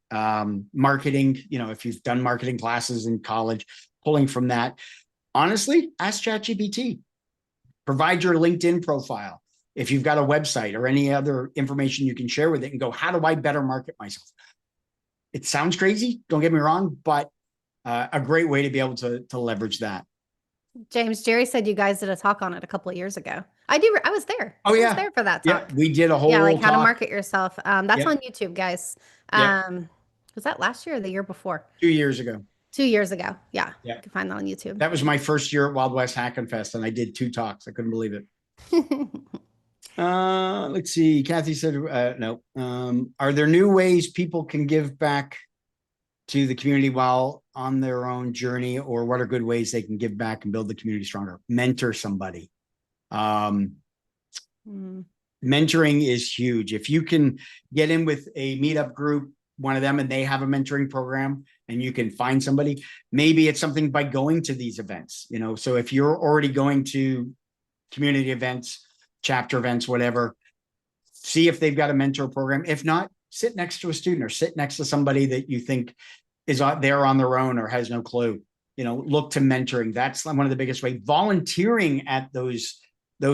marketing. You know, if you've done marketing classes in college, pulling from that. Honestly, ask ChatGPT. Provide your LinkedIn profile. If you've got a website or any other information you can share with it and go, how do I better market myself? It sounds crazy, don't get me wrong, but a great way to be able to leverage that. James, Jerry said you guys did a talk on it a couple of years ago. I do. I was there. Oh I was yeah, there for that yeah. talk. We did a Yeah, like whole how to talk. market yourself. That's Yeah, on YouTube, guys. yeah. Was that last year or the year before? 2 years ago. 2 years ago. Yeah, Yeah, you can find that on YouTube. that was my first year at Wild West Hackin' Fest, and I did 2 talks. I couldn't believe it. Let's see. Kathy said, no. Are there new ways people can give back to the community while on their own journey, or what are good ways they can give back and build the community stronger? Mentor somebody. Mentoring is huge. If you can get in with a meetup group, one of them, and they have a mentoring program, and you can find somebody, maybe it's something by going to these events, you know. So if you're already going to community events, chapter events, whatever, see if they've got a mentor program. If not, sit next to a student or sit next to somebody that you think is there on their own or has no clue. You know, look to mentoring. That's one of the biggest ways. Volunteering at those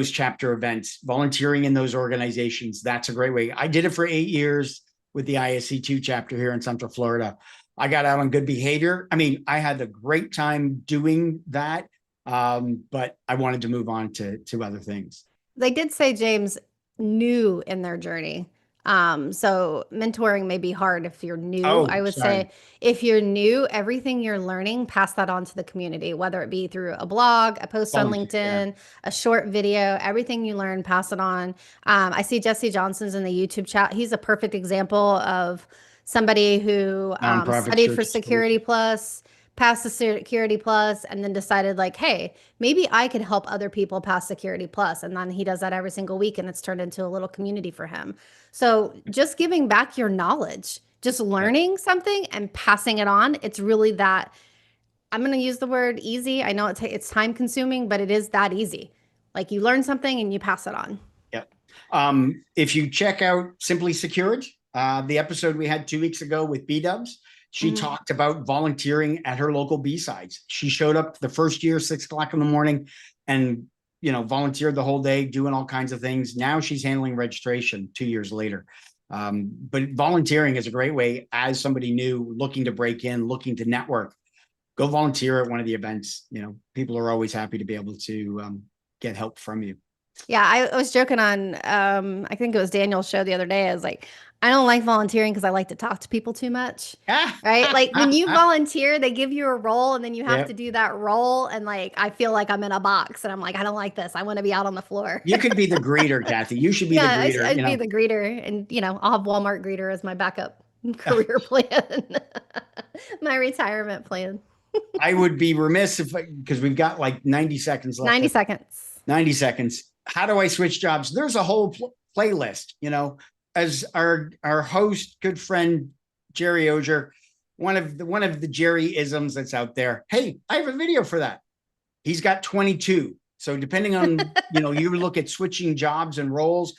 chapter events, volunteering in those organizations, that's a great way. I did it for 8 years with the ISC2 chapter here in Central Florida. I got out on good behavior. I mean, I had a great time doing that, but I wanted to move on to other things. They did say James new in their journey. So mentoring may be hard if you're new. Oh, I would sorry. say if you're new, everything you're learning, pass that on to the community, whether it be through a blog, a post on Volunteer. Yeah. LinkedIn, a short video, everything you learn, pass it on. I see Jesse Johnson's in the YouTube chat. He's a perfect example of somebody who Nonprofit studied for church schools. Security Plus, passed the Security Plus, and then decided like, hey, maybe I could help other people pass Security Plus. And then he does that every single week, and it's turned into a little community for him. So just giving back your knowledge, just Yeah. learning something and passing it on, it's really that. I'm going to use the word easy. I know it's time consuming, but it is that easy. Like you learn something and you pass it on. Yeah. If you check out Simply Secured, the episode we had 2 weeks ago with B Dubs, she talked about volunteering at her local B-sides. She showed up the first year, 6 o'clock in the morning, and volunteered the whole day, doing all kinds of things. Now she's handling registration 2 years later. But volunteering is a great way as somebody new looking to break in, looking to network. Go volunteer at one of the events. People are always happy to be able to get help from you. Yeah, I was joking on I think it was Daniel's show the other day. I was like, I don't like volunteering because I like to talk to people too much. Right? Like when you volunteer, they give you a role and then you have Yeah. to do that role. And like I feel like I'm in a box and I'm like, I don't like this. I want to be out on the floor. You could be the greeter, Kathy. You should be the Yeah, greeter. I'd be the greeter. And I'll have Walmart greeter as my backup career plan. My retirement plan. I would be remiss because we've got like 90 seconds left. 90 seconds. 90 seconds. How do I switch jobs? There's a whole playlist, as our host, good friend, Jerry Ogier, one of the Jerry isms that's out there. Hey, I have a video for that. He's got 22. So depending on, you look at switching jobs and roles,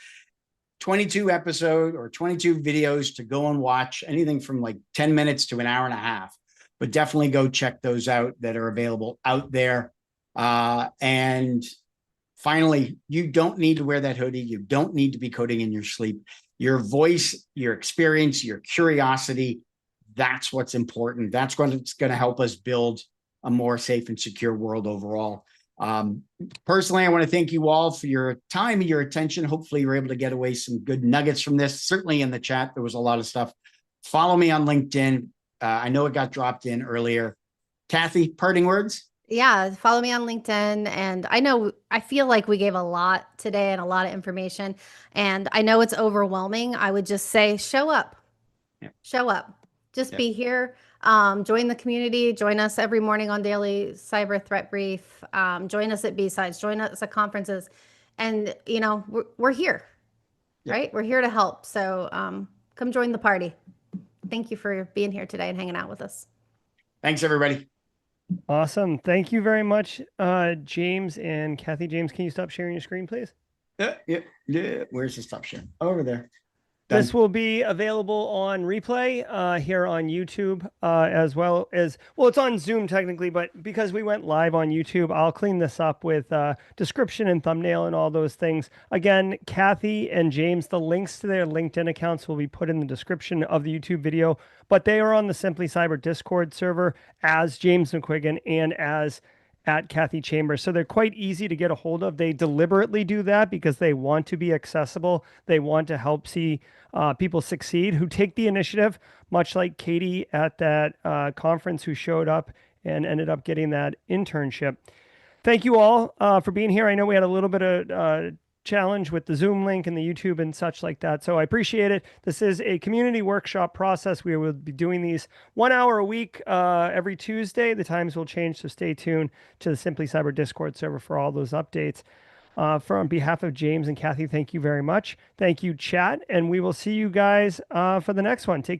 22 episode or 22 videos to go and watch, anything from like 10 minutes to an hour and a half. But definitely go check those out that are available out there. And finally, you don't need to wear that hoodie. You don't need to be coding in your sleep. Your voice, your experience, your curiosity, that's what's important. That's what's going to help us build a more safe and secure world overall. Personally, I want to thank you all for your time and your attention. Hopefully you're able to get away some good nuggets from this. Certainly in the chat, there was a lot of stuff. Follow me on LinkedIn. I know it got dropped in earlier. Kathy, parting words? Yeah, follow me on LinkedIn. And I feel like we gave a lot today and a lot of information. And I know it's overwhelming. I would just say, show up. Yeah. Show up. Just Yeah. be here. Join the community. Join us every morning on Daily Cyber Threat Brief. Join us at B-Sides. Join us at conferences. And, we're here, Yep. right? We're here to help. So come join the party. Thank you for being here today and hanging out with us. Thanks, everybody. Awesome. Thank you very much, James and Kathy. James, can you stop sharing your screen, please? Yeah. Where's the stop share? Over there. This Done. will be available on replay here on YouTube, as well as, well, it's on Zoom technically, but because we went live on YouTube, I'll clean this up with description and thumbnail and all those things. Again, Kathy and James, the links to their LinkedIn accounts will be put in the description of the YouTube video, but they are on the Simply Cyber Discord server as James McQuiggan and as at Kathy Chambers. So they're quite easy to get a hold of. They deliberately do that because they want to be accessible. They want to help see people succeed who take the initiative, much like Katie at that conference who showed up and ended up getting that internship. Thank you all for being here. I know we had a little bit of challenge with the Zoom link and the YouTube and such like that. So I appreciate it. This is a community workshop process. We will be doing these 1 hour a week every Tuesday. The times will change, so stay tuned to the Simply Cyber Discord server for all those updates. On behalf of James and Kathy, thank you very much. Thank you, chat, and we will see you guys for the next one. Take care.